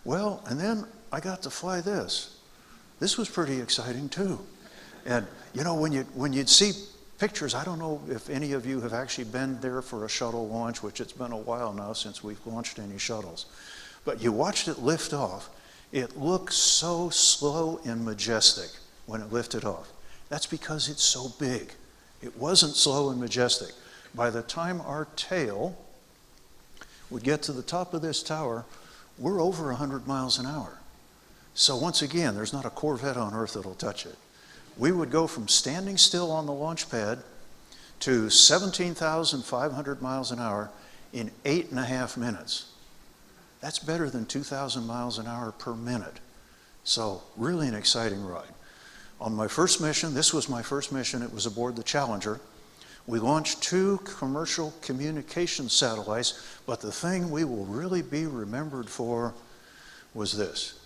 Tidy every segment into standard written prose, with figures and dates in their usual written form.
Well, and then I got to fly this. This was pretty exciting too. And you know, when you'd see pictures, I don't know if any of you have actually been there for a shuttle launch, which it's been a while now since we've launched any shuttles. But you watched it lift off. It looked so slow and majestic when it lifted off. That's because it's so big. It wasn't slow and majestic. By the time our tail would get to the top of this tower, we're over 100 miles an hour. So once again, there's not a Corvette on Earth that'll touch it. We would go from standing still on the launch pad to 17,500 miles an hour in 8.5 minutes. That's better than 2,000 miles an hour per minute. So really an exciting ride. On my first mission, this was my first mission, it was aboard the Challenger. We launched 2 commercial communication satellites, but the thing we will really be remembered for was this: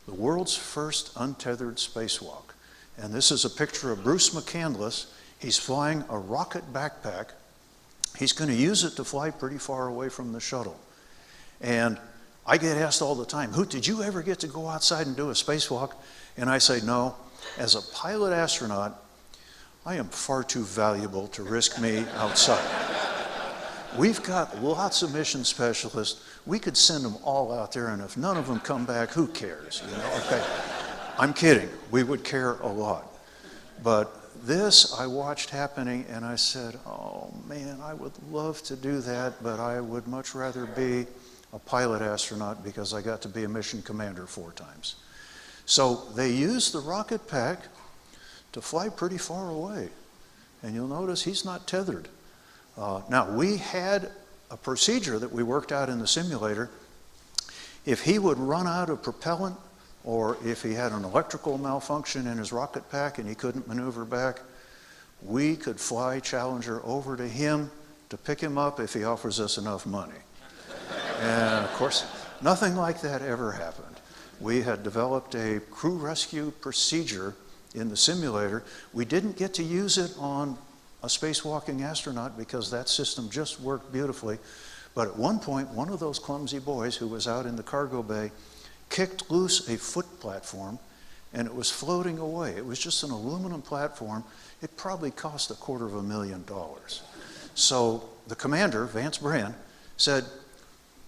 the world's first untethered spacewalk. And this is a picture of Bruce McCandless. He's flying a rocket backpack. He's going to use it to fly pretty far away from the shuttle. And I get asked all the time, Hoot, did you ever get to go outside and do a spacewalk? And I say, no. As a pilot astronaut, I am far too valuable to risk me outside. We've got lots of mission specialists. We could send them all out there, and if none of them come back, who cares? You know? Okay. I'm kidding. We would care a lot. But this I watched happening, and I said, oh man, I would love to do that, but I would much rather be a pilot astronaut because I got to be a mission commander 4 times. So they used the rocket pack to fly pretty far away. And you'll notice he's not tethered. Now, we had a procedure that we worked out in the simulator. If he would run out of propellant, or if he had an electrical malfunction in his rocket pack and he couldn't maneuver back, we could fly Challenger over to him to pick him up if he offers us enough money. And of course, nothing like that ever happened. We had developed a crew rescue procedure in the simulator. We didn't get to use it on a spacewalking astronaut because that system just worked beautifully. But at one point, one of those clumsy boys who was out in the cargo bay kicked loose a foot platform, and it was floating away. It was just an aluminum platform. It probably cost $250,000. So the commander, Vance Brand, said,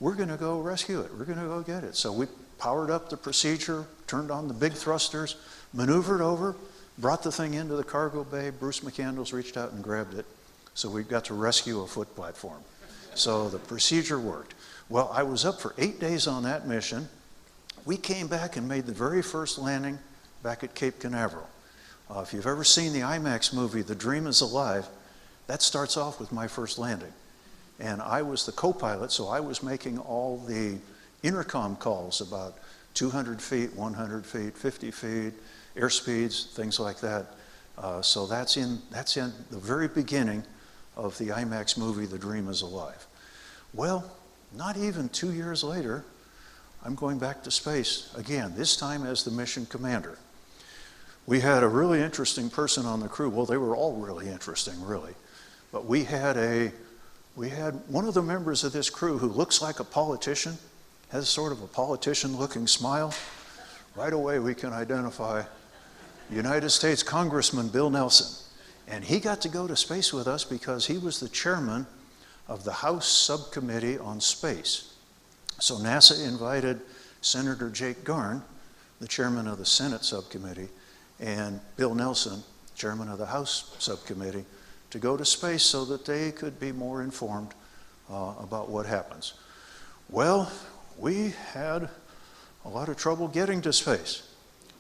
we're going to go rescue it. We're going to go get it. So we powered up the procedure, turned on the big thrusters, maneuvered over, brought the thing into the cargo bay. Bruce McCandless reached out and grabbed it. So we got to rescue a foot platform. So the procedure worked. Well, I was up for 8 days on that mission. We came back and made the very first landing back at Cape Canaveral. If you've ever seen the IMAX movie, The Dream is Alive, that starts off with my first landing. And I was the co-pilot, so I was making all the intercom calls about 200 feet, 100 feet, 50 feet, airspeeds, things like that. So that's in the very beginning of the IMAX movie, The Dream is Alive. Well, not even 2 years later, I'm going back to space again, this time as the mission commander. We had a really interesting person on the crew. Well, they were all really interesting, really. But we had one of the members of this crew who looks like a politician, has sort of a politician-looking smile. Right away, we can identify United States Congressman Bill Nelson. And he got to go to space with us because he was the chairman of the House Subcommittee on Space. So NASA invited Senator Jake Garn, the chairman of the Senate Subcommittee, and Bill Nelson, chairman of the House Subcommittee, to go to space so that they could be more informed about what happens. Well, we had a lot of trouble getting to space.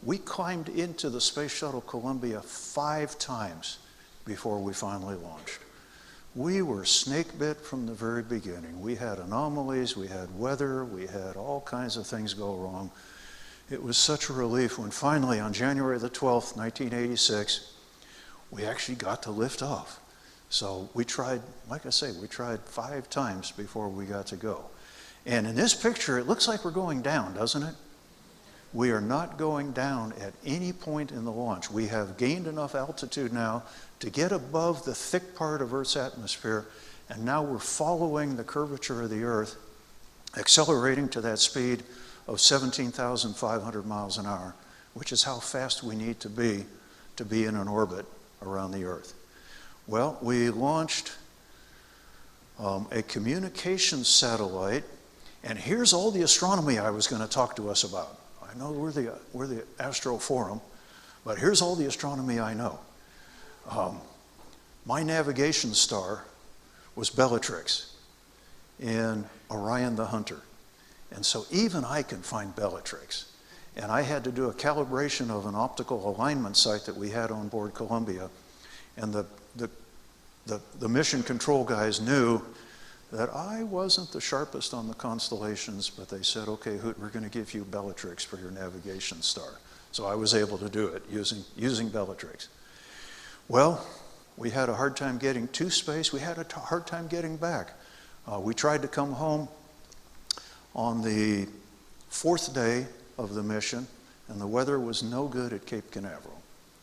We climbed into the Space Shuttle Columbia 5 times before we finally launched. We were snake bit from the very beginning. We had anomalies, we had weather, we had all kinds of things go wrong. It was such a relief when finally on January the 12th, 1986, we actually got to lift off. So we tried, like I say, we tried 5 times before we got to go. And in this picture, it looks like we're going down, doesn't it? We are not going down at any point in the launch. We have gained enough altitude now to get above the thick part of Earth's atmosphere, and now we're following the curvature of the Earth, accelerating to that speed of 17,500 miles an hour, which is how fast we need to be in an orbit around the Earth. Well, we launched a communications satellite, and here's all the astronomy I was going to talk to us about. I know we're the Astro Forum, but here's all the astronomy I know. My navigation star was Bellatrix in Orion the Hunter. And so even I can find Bellatrix. And I had to do a calibration of an optical alignment site that we had on board Columbia. And the mission control guys knew that I wasn't the sharpest on the constellations, but they said, okay, Hoot, we're going to give you Bellatrix for your navigation star. So I was able to do it using Bellatrix. Well, we had a hard time getting to space. We had a hard time getting back. We tried to come home on the 4th day of the mission, and the weather was no good at Cape Canaveral.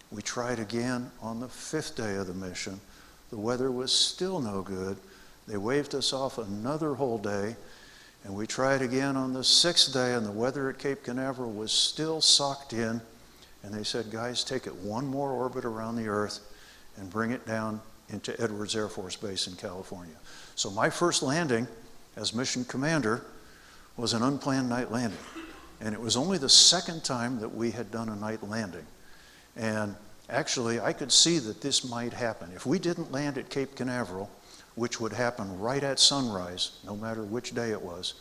We tried again on the 5th day of the mission. The weather was still no good. They waved us off another whole day, and we tried again on the 6th day, and the weather at Cape Canaveral was still socked in. And they said, guys, take it one more orbit around the Earth and bring it down into Edwards Air Force Base in California. So my first landing as mission commander was an unplanned night landing. And it was only the second time that we had done a night landing. And actually, I could see that this might happen. If we didn't land at Cape Canaveral, which would happen right at sunrise, no matter which day it was,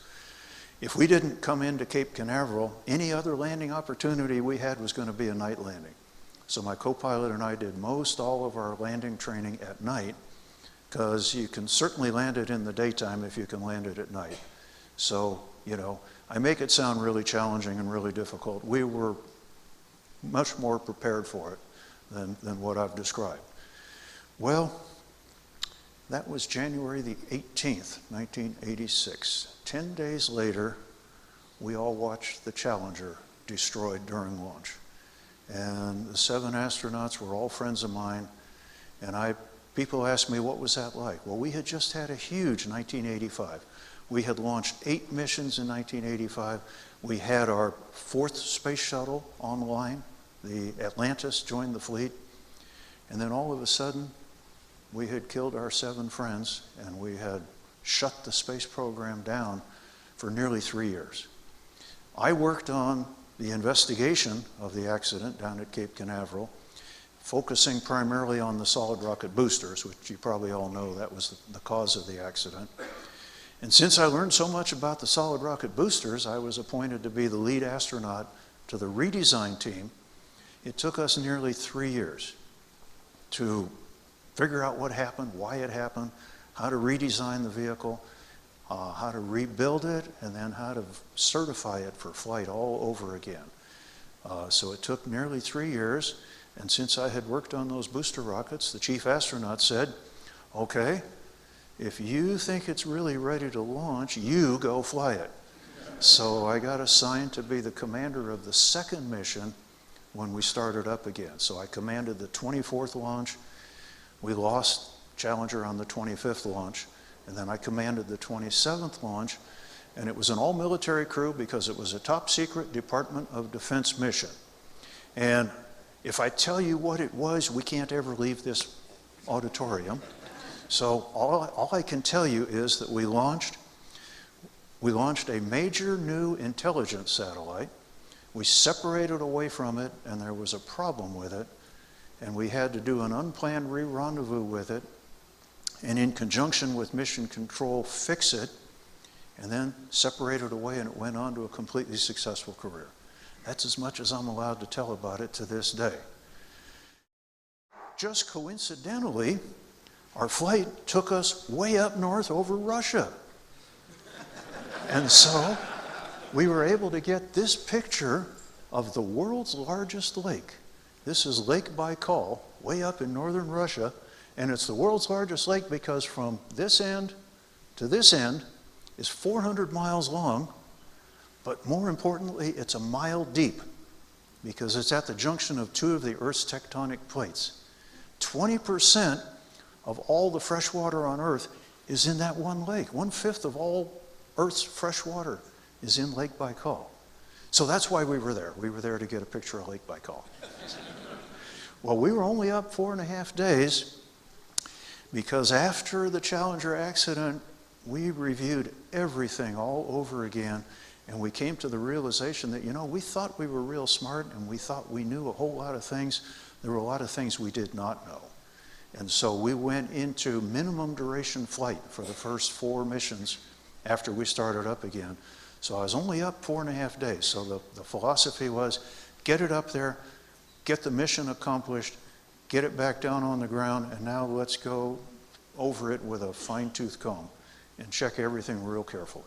if we didn't come into Cape Canaveral, any other landing opportunity we had was going to be a night landing. So my co-pilot and I did most all of our landing training at night, because you can certainly land it in the daytime if you can land it at night. So, you know, I make it sound really challenging and really difficult. We were much more prepared for it than what I've described. Well, that was January the 18th, 1986. 10 days later, we all watched the Challenger destroyed during launch. And the 7 astronauts were all friends of mine, and people asked me, what was that like? Well, we had just had a huge 1985. We had launched 8 missions in 1985. We had our 4th space shuttle online. The Atlantis joined the fleet. And then all of a sudden, we had killed our 7 friends, and we had shut the space program down for nearly 3 years. I worked on the investigation of the accident down at Cape Canaveral, focusing primarily on the solid rocket boosters, which you probably all know that was the cause of the accident. And since I learned so much about the solid rocket boosters, I was appointed to be the lead astronaut to the redesign team. It took us nearly 3 years to figure out what happened, why it happened, how to redesign the vehicle, how to rebuild it, and then how to certify it for flight all over again. So it took nearly 3 years, and since I had worked on those booster rockets, the chief astronaut said, okay, if you think it's really ready to launch, you go fly it. So I got assigned to be the commander of the 2nd mission when we started up again. So I commanded the 24th launch. We lost Challenger on the 25th launch, and then I commanded the 27th launch, and it was an all-military crew because it was a top-secret Department of Defense mission. And if I tell you what it was, we can't ever leave this auditorium. So all I can tell you is that we launched a major new intelligence satellite. We separated away from it, and there was a problem with it, and we had to do an unplanned re-rendezvous with it, and in conjunction with mission control, fix it, and then separate it away, and it went on to a completely successful career. That's as much as I'm allowed to tell about it to this day. Just coincidentally, our flight took us way up north over Russia. And so we were able to get this picture of the world's largest lake. This is Lake Baikal, way up in northern Russia, and it's the world's largest lake because from this end to this end is 400 miles long, but more importantly, it's a mile deep because it's at the junction of 2 of the Earth's tectonic plates. 20% of all the fresh water on Earth is in that one lake. 1/5 of all Earth's fresh water is in Lake Baikal. So that's why we were there. We were there to get a picture of Lake Baikal. Well, we were only up 4.5 days because after the Challenger accident, we reviewed everything all over again, and we came to the realization that, you know, we thought we were real smart and we thought we knew a whole lot of things. There were a lot of things we did not know. And so we went into minimum duration flight for the first 4 missions after we started up again. So I was only up 4.5 days. So the philosophy was get it up there, get the mission accomplished, get it back down on the ground, and now let's go over it with a fine-tooth comb and check everything real carefully.